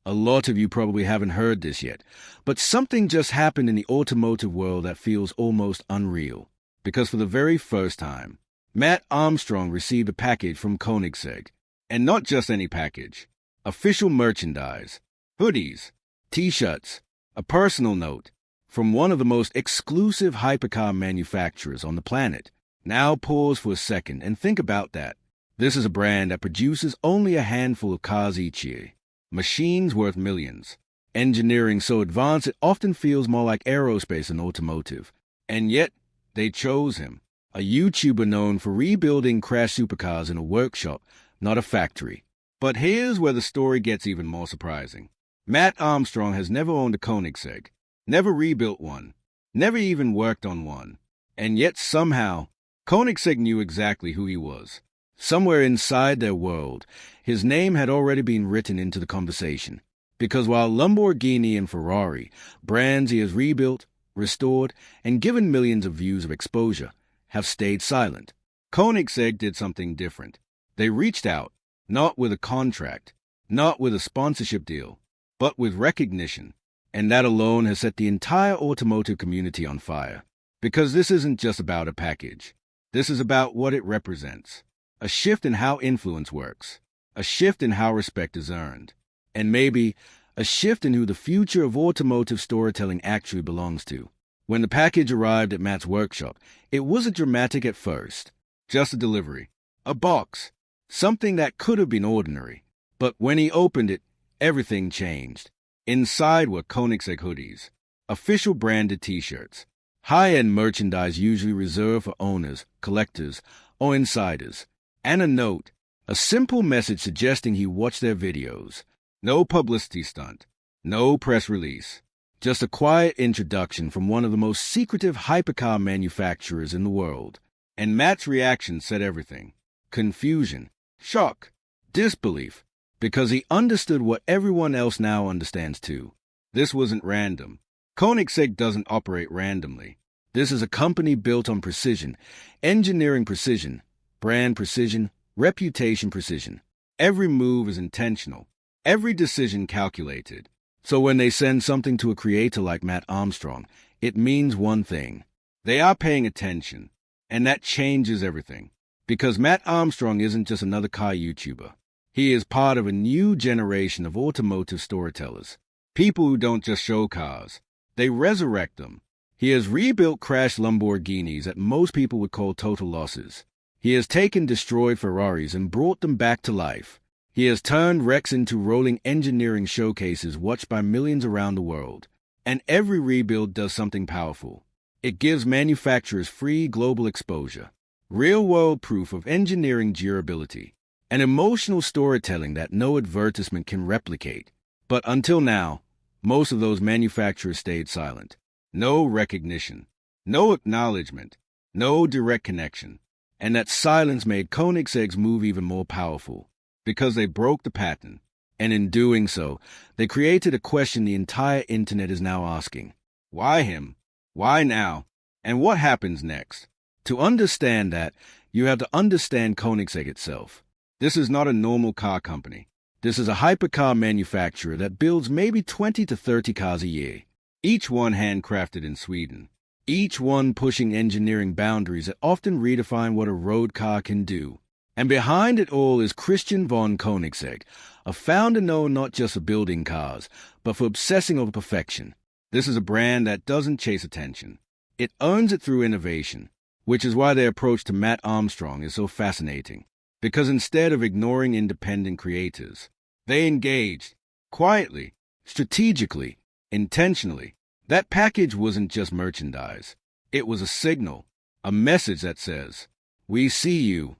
A lot of you probably haven't heard this yet, but something just happened in the automotive world that feels almost unreal. Because for the very first time, Matt Armstrong received a package from Koenigsegg. And not just any package. Official merchandise, hoodies, t-shirts, a personal note from one of the most exclusive hypercar manufacturers on the planet. Now pause for a second and think about that. This is a brand that produces only a handful of cars each year. Machines worth millions. Engineering so advanced it often feels more like aerospace than automotive. And yet, they chose him. A YouTuber known for rebuilding crashed supercars in a workshop, not a factory. But here's where the story gets even more surprising. Matt Armstrong has never owned a Koenigsegg, never rebuilt one, never even worked on one. And yet somehow, Koenigsegg knew exactly who he was. Somewhere inside their world, his name had already been written into the conversation. Because while Lamborghini and Ferrari, brands he has rebuilt, restored, and given millions of views of exposure, have stayed silent, Koenigsegg did something different. They reached out, not with a contract, not with a sponsorship deal, but with recognition. And that alone has set the entire automotive community on fire. Because this isn't just about a package. This is about what it represents. A shift in how influence works. A shift in how respect is earned. And maybe a shift in who the future of automotive storytelling actually belongs to. When the package arrived at Matt's workshop, it wasn't dramatic at first. Just a delivery. A box. Something that could have been ordinary. But when he opened it, everything changed. Inside were Koenigsegg hoodies, official branded t-shirts, high-end merchandise usually reserved for owners, collectors, or insiders, and a note, a simple message suggesting he watched their videos. No publicity stunt, no press release, just a quiet introduction from one of the most secretive hypercar manufacturers in the world. And Matt's reaction said everything. Confusion, shock, disbelief, because he understood what everyone else now understands too. This wasn't random. Koenigsegg doesn't operate randomly. This is a company built on precision, engineering precision, brand precision, reputation precision. Every move is intentional, every decision calculated. So when they send something to a creator like Matt Armstrong, it means one thing. They are paying attention, and that changes everything. Because Matt Armstrong isn't just another car YouTuber. He is part of a new generation of automotive storytellers. People who don't just show cars. They resurrect them. He has rebuilt crashed Lamborghinis that most people would call total losses. He has taken destroyed Ferraris and brought them back to life. He has turned wrecks into rolling engineering showcases watched by millions around the world. And every rebuild does something powerful. It gives manufacturers free global exposure. Real-world proof of engineering durability, and emotional storytelling that no advertisement can replicate. But until now, most of those manufacturers stayed silent. No recognition, no acknowledgement, no direct connection. And that silence made Koenigsegg's move even more powerful, because they broke the pattern. And in doing so, they created a question the entire internet is now asking. Why him? Why now? And what happens next? To understand that, you have to understand Koenigsegg itself. This is not a normal car company. This is a hypercar manufacturer that builds maybe 20 to 30 cars a year, each one handcrafted in Sweden, each one pushing engineering boundaries that often redefine what a road car can do. And behind it all is Christian von Koenigsegg, a founder known not just for building cars, but for obsessing over perfection. This is a brand that doesn't chase attention. It earns it through innovation. Which is why their approach to Matt Armstrong is so fascinating. Because instead of ignoring independent creators, they engaged, quietly, strategically, intentionally. That package wasn't just merchandise. It was a signal, a message that says, "We see you."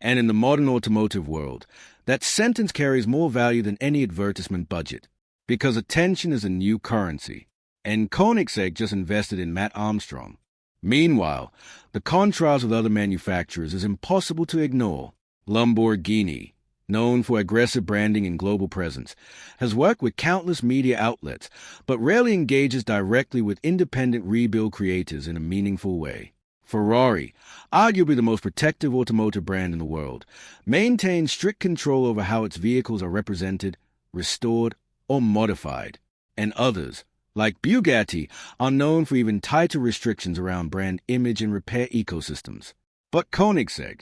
And in the modern automotive world, that sentence carries more value than any advertisement budget. Because attention is a new currency. And Koenigsegg just invested in Matt Armstrong. Meanwhile, the contrast with other manufacturers is impossible to ignore. Lamborghini, known for aggressive branding and global presence, has worked with countless media outlets, but rarely engages directly with independent rebuild creators in a meaningful way. Ferrari, arguably the most protective automotive brand in the world, maintains strict control over how its vehicles are represented, restored, or modified. And others, like Bugatti, are known for even tighter restrictions around brand image and repair ecosystems. But Koenigsegg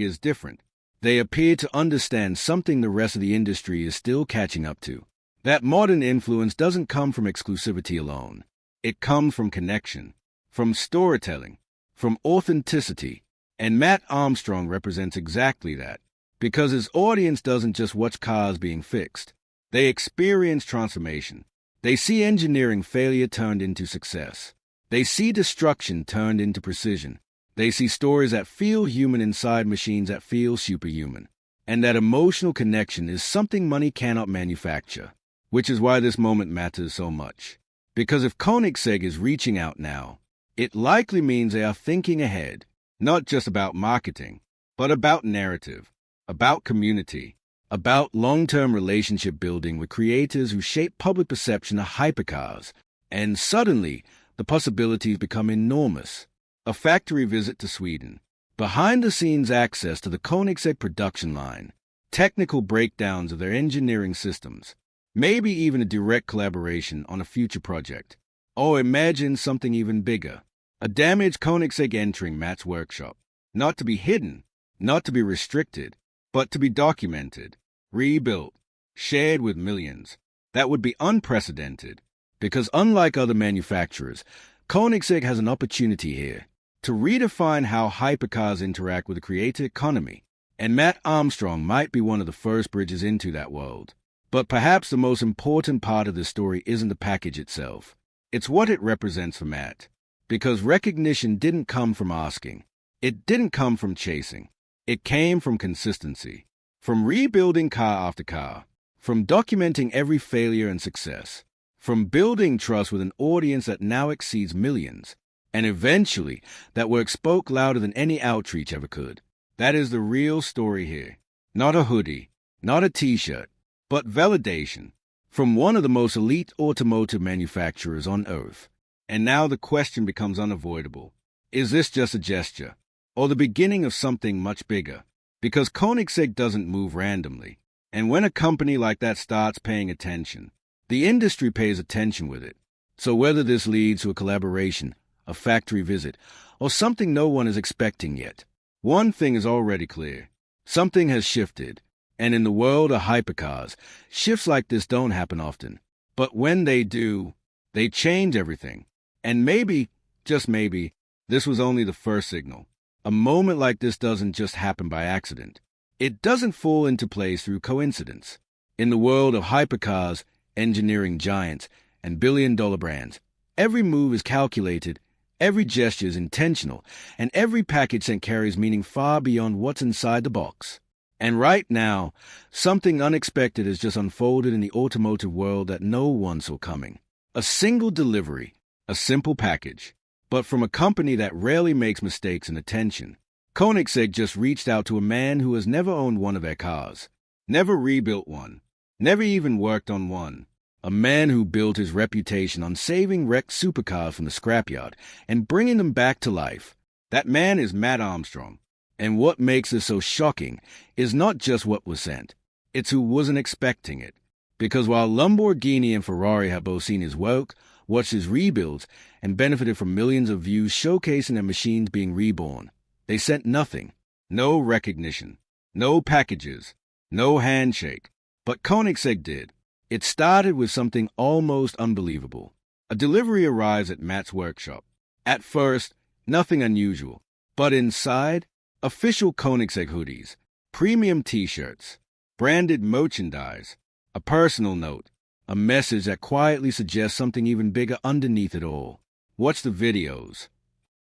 is different. They appear to understand something the rest of the industry is still catching up to. That modern influence doesn't come from exclusivity alone. It comes from connection, from storytelling, from authenticity. And Matt Armstrong represents exactly that, because his audience doesn't just watch cars being fixed. They experience transformation. They see engineering failure turned into success. They see destruction turned into precision. They see stories that feel human inside machines that feel superhuman. And that emotional connection is something money cannot manufacture, which is why this moment matters so much. Because if Koenigsegg is reaching out now, it likely means they are thinking ahead, not just about marketing, but about narrative, about community, about long-term relationship building with creators who shape public perception of hypercars. And suddenly, the possibilities become enormous. A factory visit to Sweden, behind-the-scenes access to the Koenigsegg production line, technical breakdowns of their engineering systems, maybe even a direct collaboration on a future project. Or imagine something even bigger. A damaged Koenigsegg entering Matt's workshop. Not to be hidden, not to be restricted, but to be documented, rebuilt, shared with millions. That would be unprecedented, because unlike other manufacturers, Koenigsegg has an opportunity here to redefine how hypercars interact with the creator economy, and Matt Armstrong might be one of the first bridges into that world. But perhaps the most important part of this story isn't the package itself. It's what it represents for Matt. Because recognition didn't come from asking. It didn't come from chasing. It came from consistency. From rebuilding car after car. From documenting every failure and success. From building trust with an audience that now exceeds millions. And eventually, that work spoke louder than any outreach ever could. That is the real story here. Not a hoodie, not a t-shirt, but validation from one of the most elite automotive manufacturers on Earth. And now the question becomes unavoidable. Is this just a gesture, or the beginning of something much bigger? Because Koenigsegg doesn't move randomly. And when a company like that starts paying attention, the industry pays attention with it. So whether this leads to a collaboration, a factory visit, or something no one is expecting yet, one thing is already clear. Something has shifted. And in the world of hypercars, shifts like this don't happen often. But when they do, they change everything. And maybe, just maybe, this was only the first signal. A moment like this doesn't just happen by accident. It doesn't fall into place through coincidence. In the world of hypercars, engineering giants, and billion-dollar brands, every move is calculated, every gesture is intentional, and every package sent carries meaning far beyond what's inside the box. And right now, something unexpected has just unfolded in the automotive world that no one saw coming. A single delivery, a simple package, but from a company that rarely makes mistakes in attention. Koenigsegg just reached out to a man who has never owned one of their cars, never rebuilt one, never even worked on one. A man who built his reputation on saving wrecked supercars from the scrapyard and bringing them back to life. That man is Matt Armstrong. And what makes this so shocking is not just what was sent, it's who wasn't expecting it. Because while Lamborghini and Ferrari have both seen his work, watched his rebuilds, and benefited from millions of views showcasing their machines being reborn, they sent nothing. No recognition, no packages, no handshake. But Koenigsegg did. It started with something almost unbelievable. A delivery arrives at Matt's workshop. At first, nothing unusual. But inside, official Koenigsegg hoodies, premium t-shirts, branded merchandise, a personal note, a message that quietly suggests something even bigger underneath it all. Watch the videos.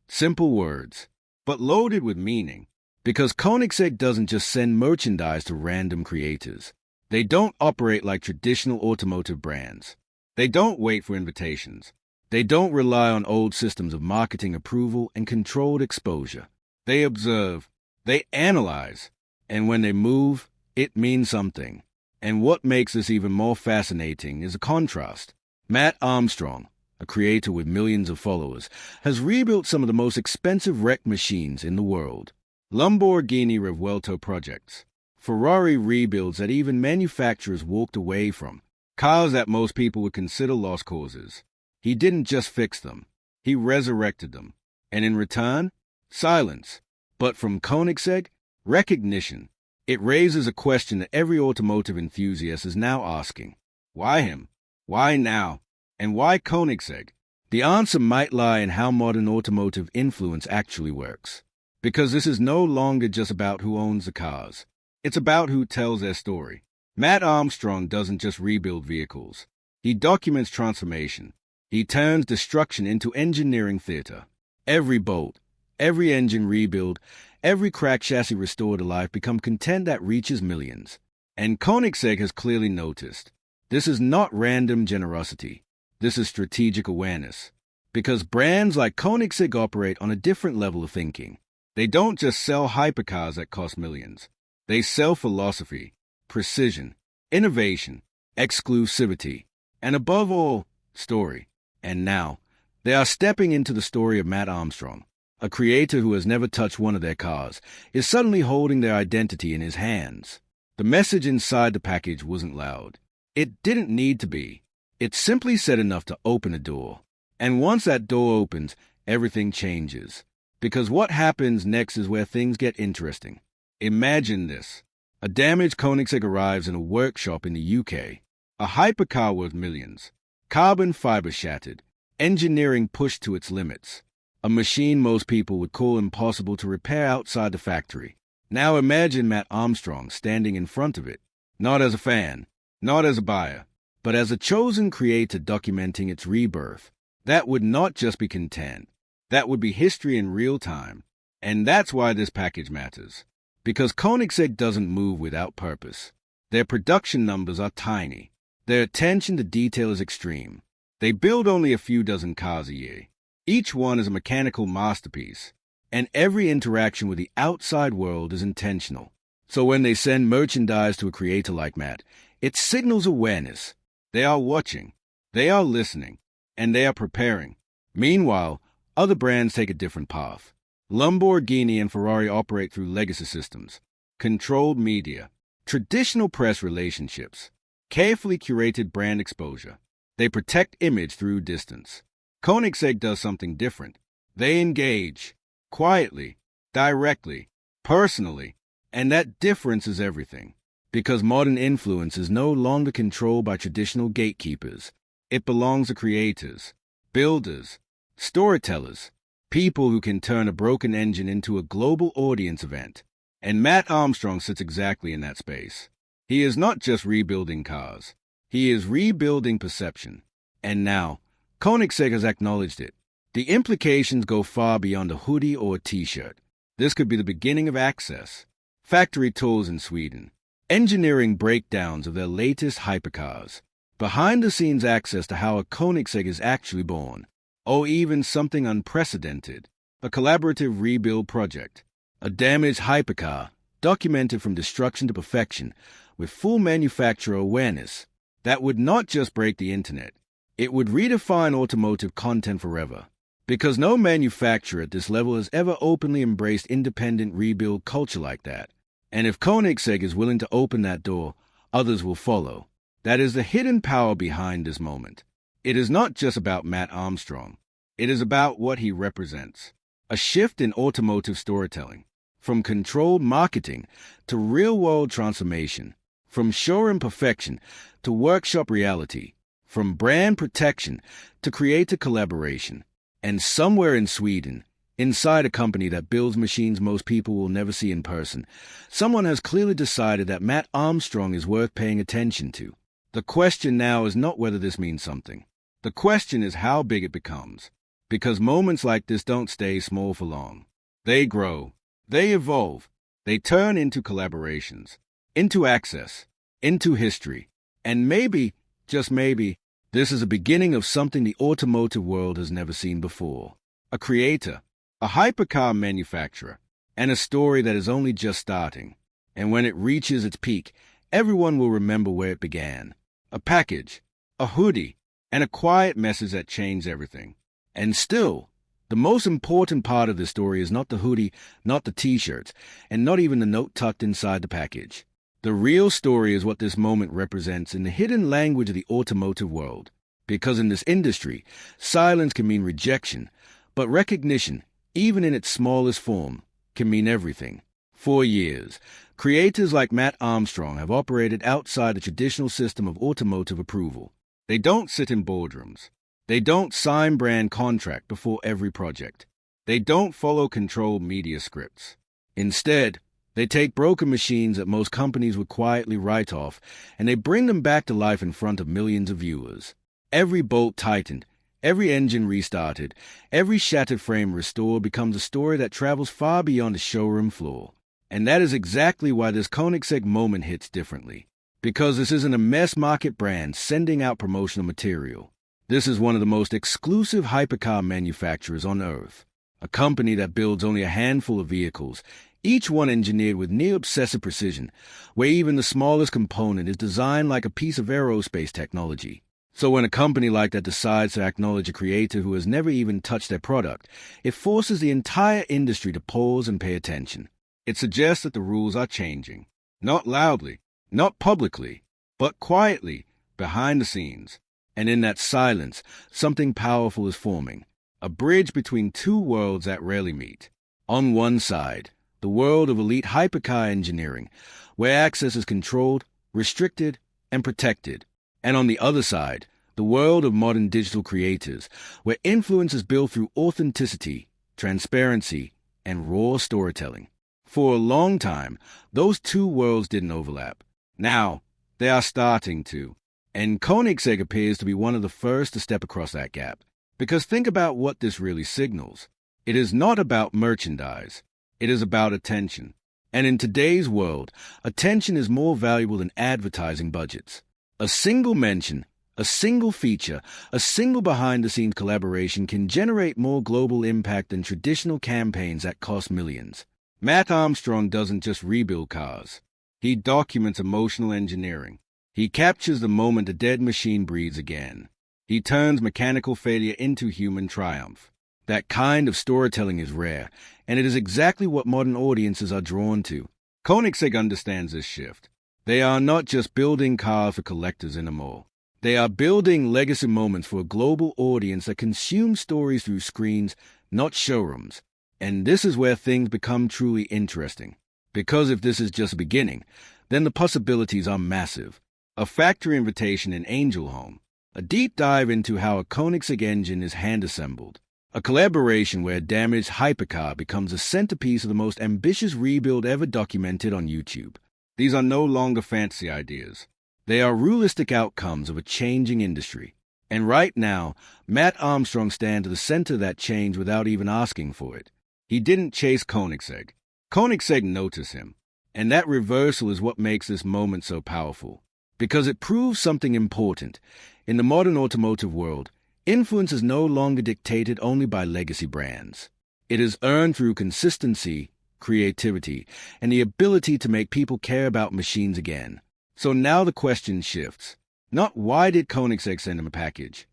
Simple words, but loaded with meaning. Because Koenigsegg doesn't just send merchandise to random creators. They don't operate like traditional automotive brands. They don't wait for invitations. They don't rely on old systems of marketing approval and controlled exposure. They observe, they analyze, and when they move, it means something. And what makes this even more fascinating is a contrast. Matt Armstrong, a creator with millions of followers, has rebuilt some of the most expensive wrecked machines in the world. Lamborghini Revuelto projects, Ferrari rebuilds that even manufacturers walked away from, Cars that most people would consider lost causes. He didn't just fix them, he resurrected them. And in return, silence. But from Koenigsegg, recognition. It raises a question that every automotive enthusiast is now asking. Why him? Why now? And why Koenigsegg? The answer might lie in how modern automotive influence actually works. Because this is no longer just about who owns the cars. It's about who tells their story. Matt Armstrong doesn't just rebuild vehicles. He documents transformation. He turns destruction into engineering theater. Every bolt, every engine rebuild, every cracked chassis restored to life become content that reaches millions. And Koenigsegg has clearly noticed. This is not random generosity. This is strategic awareness. Because brands like Koenigsegg operate on a different level of thinking. They don't just sell hypercars that cost millions. They sell philosophy, precision, innovation, exclusivity, and above all, story. And now, they are stepping into the story of Matt Armstrong. A creator who has never touched one of their cars is suddenly holding their identity in his hands. The message inside the package wasn't loud. It didn't need to be. It simply said enough to open a door. And once that door opens, everything changes. Because what happens next is where things get interesting. Imagine this. A damaged Koenigsegg arrives in a workshop in the UK. A hypercar worth millions. Carbon fiber shattered. Engineering pushed to its limits. A machine most people would call impossible to repair outside the factory. Now imagine Matt Armstrong standing in front of it. Not as a fan, not as a buyer, but as a chosen creator documenting its rebirth. That would not just be content. That would be history in real time. And that's why this package matters. Because Koenigsegg doesn't move without purpose. Their production numbers are tiny. Their attention to detail is extreme. They build only a few dozen cars a year. Each one is a mechanical masterpiece. And every interaction with the outside world is intentional. So when they send merchandise to a creator like Matt, it signals awareness. They are watching. They are listening. And they are preparing. Meanwhile, other brands take a different path. Lamborghini and Ferrari operate through legacy systems, controlled media, traditional press relationships, carefully curated brand exposure. They protect image through distance. Koenigsegg does something different. They engage, quietly, directly, personally, and that difference is everything. Because modern influence is no longer controlled by traditional gatekeepers. It belongs to creators, builders, storytellers, people who can turn a broken engine into a global audience event. And Matt Armstrong sits exactly in that space. He is not just rebuilding cars. He is rebuilding perception. And now, Koenigsegg has acknowledged it. The implications go far beyond a hoodie or a t-shirt. This could be the beginning of access. Factory tours in Sweden. Engineering breakdowns of their latest hypercars. Behind-the-scenes access to how a Koenigsegg is actually born. Or even something unprecedented. A collaborative rebuild project. A damaged hypercar, documented from destruction to perfection, with full manufacturer awareness. That would not just break the internet. It would redefine automotive content forever. Because no manufacturer at this level has ever openly embraced independent rebuild culture like that. And if Koenigsegg is willing to open that door, others will follow. That is the hidden power behind this moment. It is not just about Matt Armstrong. It is about what he represents. A shift in automotive storytelling. From controlled marketing to real-world transformation. From showroom perfection to workshop reality. From brand protection to creator collaboration. And somewhere in Sweden, inside a company that builds machines most people will never see in person, someone has clearly decided that Matt Armstrong is worth paying attention to. The question now is not whether this means something. The question is how big it becomes. Because moments like this don't stay small for long. They grow. They evolve. They turn into collaborations, into access, into history. And maybe, just maybe, this is the beginning of something the automotive world has never seen before. A creator, a hypercar manufacturer, and a story that is only just starting. And when it reaches its peak, everyone will remember where it began. A package, a hoodie, and a quiet message that changed everything. And still, the most important part of the story is not the hoodie, not the t-shirts, and not even the note tucked inside the package. The real story is what this moment represents in the hidden language of the automotive world. Because in this industry, silence can mean rejection, but recognition, even in its smallest form, can mean everything. For years, creators like Matt Armstrong have operated outside the traditional system of automotive approval. They don't sit in boardrooms. They don't sign brand contract before every project. They don't follow controlled media scripts. Instead, they take broken machines that most companies would quietly write off, and they bring them back to life in front of millions of viewers. Every bolt tightened, every engine restarted, every shattered frame restored becomes a story that travels far beyond the showroom floor. And that is exactly why this Koenigsegg moment hits differently. Because this isn't a mass market brand sending out promotional material. This is one of the most exclusive hypercar manufacturers on Earth. A company that builds only a handful of vehicles, each one engineered with near-obsessive precision, where even the smallest component is designed like a piece of aerospace technology. So when a company like that decides to acknowledge a creator who has never even touched their product, it forces the entire industry to pause and pay attention. It suggests that the rules are changing. Not loudly, not publicly, but quietly, behind the scenes. And in that silence, something powerful is forming. A bridge between two worlds that rarely meet. On one side, the world of elite hypercar engineering, where access is controlled, restricted, and protected. And on the other side, the world of modern digital creators, where influence is built through authenticity, transparency, and raw storytelling. For a long time, those two worlds didn't overlap. Now, they are starting to. And Koenigsegg appears to be one of the first to step across that gap. Because think about what this really signals. It is not about merchandise. It is about attention. And in today's world, attention is more valuable than advertising budgets. A single mention, a single feature, a single behind-the-scenes collaboration can generate more global impact than traditional campaigns that cost millions. Matt Armstrong doesn't just rebuild cars. He documents emotional engineering. He captures the moment a dead machine breathes again. He turns mechanical failure into human triumph. That kind of storytelling is rare, and it is exactly what modern audiences are drawn to. Koenigsegg understands this shift. They are not just building cars for collectors anymore. They are building legacy moments for a global audience that consumes stories through screens, not showrooms. And this is where things become truly interesting. Because if this is just a beginning, then the possibilities are massive. A factory invitation in Angel Home. A deep dive into how a Koenigsegg engine is hand-assembled. A collaboration where a damaged hypercar becomes a centerpiece of the most ambitious rebuild ever documented on YouTube. These are no longer fantasy ideas. They are realistic outcomes of a changing industry. And right now, Matt Armstrong stands at the center of that change without even asking for it. He didn't chase Koenigsegg. Koenigsegg noticed him. And that reversal is what makes this moment so powerful. Because it proves something important. In the modern automotive world, influence is no longer dictated only by legacy brands. It is earned through consistency, creativity, and the ability to make people care about machines again. So now the question shifts. Not why did Koenigsegg send him a package,